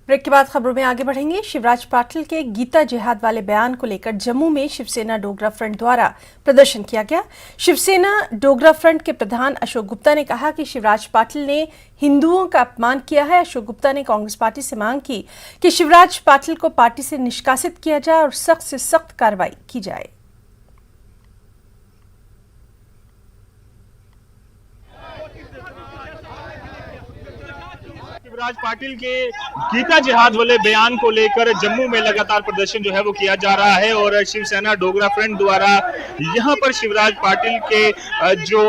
Break के बाद खबरों में आगे बढ़ेंगे। शिवराज पाटिल के गीता जिहाद वाले बयान को लेकर जम्मू में शिवसेना डोगरा फ्रंट द्वारा प्रदर्शन किया गया। शिवसेना डोगरा फ्रंट के प्रधान अशोक गुप्ता ने कहा कि शिवराज पाटिल ने हिंदुओं का अपमान किया है। अशोक गुप्ता ने कांग्रेस पार्टी से मांग की कि शिवराज पाटिल को पार्टी से निष्कासित किया जाए और सख्त से सख्त कार्रवाई की जाए। शिवराज पाटिल के गीता जिहाद वाले बयान को लेकर जम्मू में लगातार प्रदर्शन जो है वो किया जा रहा है और शिवसेना डोगरा फ्रंट द्वारा यहां पर शिवराज पाटिल के जो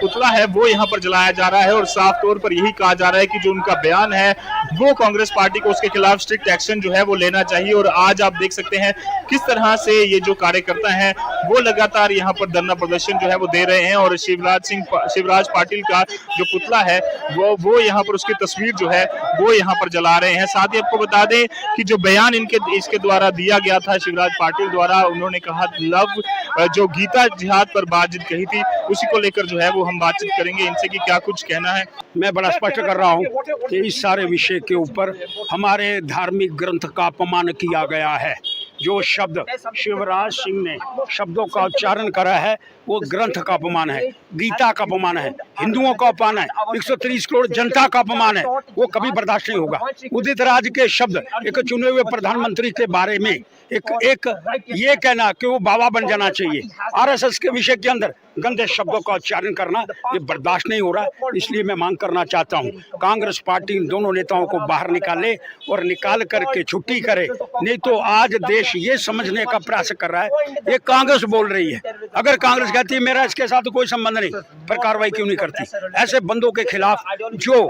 पुतला है वो यहां पर जलाया जा रहा है और साफ तौर पर यही कहा जा रहा है कि जो उनका बयान है वो कांग्रेस पार्टी को उसके खिलाफ स्ट्रिक्ट एक्शन जो है वो लेना चाहिए। और आज आप देख सकते हैं किस तरह से ये जो कार्यकर्ता हैं वो लगातार यहाँ पर धरना प्रदर्शन जो है वो दे रहे हैं और शिवराज पाटिल का जो पुतला है वो यहाँ पर उसकी तस्वीर जो है वो यहाँ पर जला रहे हैं। साथ ही आपको बता दें कि जो बयान इसके द्वारा दिया गया था शिवराज पाटिल द्वारा, उन्होंने कहा लव जो गीता जिहाद पर बातचीत कही थी उसी को लेकर जो है वो हम बातचीत करेंगे इनसे कि क्या कुछ कहना है। मैं बड़ा स्पष्ट कर रहा हूँ कि इस सारे विषय के ऊपर हमारे धार्मिक ग्रंथ का अपमान किया गया है। जो शब्द शिवराज सिंह ने शब्दों का उच्चारण करा है वो ग्रंथ का अपमान है, गीता का अपमान है, हिंदुओं का अपमान है, 130 करोड़ जनता का अपमान है। वो कभी बर्दाश्त नहीं होगा। उदित राज के शब्द एक चुने हुए प्रधानमंत्री के बारे में एक ये कहना कि वो बाबा बन जाना चाहिए, आरएसएस के विषय के अंदर गंदे शब्दों का उच्चारण करना ये बर्दाश्त नहीं हो रहा। इसलिए मैं मांग करना चाहता हूँ कांग्रेस पार्टी इन दोनों नेताओं को बाहर निकाले और निकाल करके छुट्टी करे। नहीं तो आज देश ये समझने का प्रयास कर रहा है ये कांग्रेस बोल रही है। अगर कांग्रेस कहती है मेरा इसके साथ कोई संबंध नहीं, पर कार्रवाई क्यों नहीं करती? ऐसे बंदों के खिलाफ जो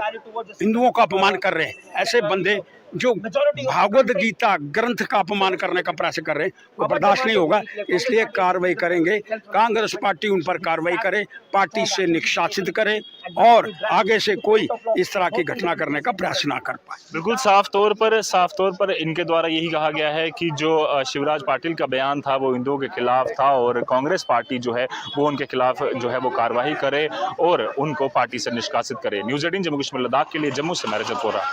हिंदुओं का अपमान कर रहे हैं, ऐसे बंदे जो भागवत गीता ग्रंथ का अपमान करने का प्रयास कर रहे हैं वो बर्दाश्त नहीं होगा। इसलिए कार्रवाई करेंगे। कांग्रेस पार्टी उन पर कार्रवाई करे, पार्टी से निष्कासित करे और आगे से कोई इस तरह की घटना करने का प्रयास ना कर पाए। बिल्कुल साफ तौर पर इनके द्वारा यही कहा गया है कि जो शिवराज पाटिल का बयान था वो हिंदुओं के खिलाफ था और कांग्रेस पार्टी जो है वो उनके खिलाफ जो है वो कार्रवाई करे और उनको पार्टी से निष्कासित करे। न्यूज़ 18 जम्मू कश्मीर लद्दाख के लिए जम्मू से मैं रजत बोरा।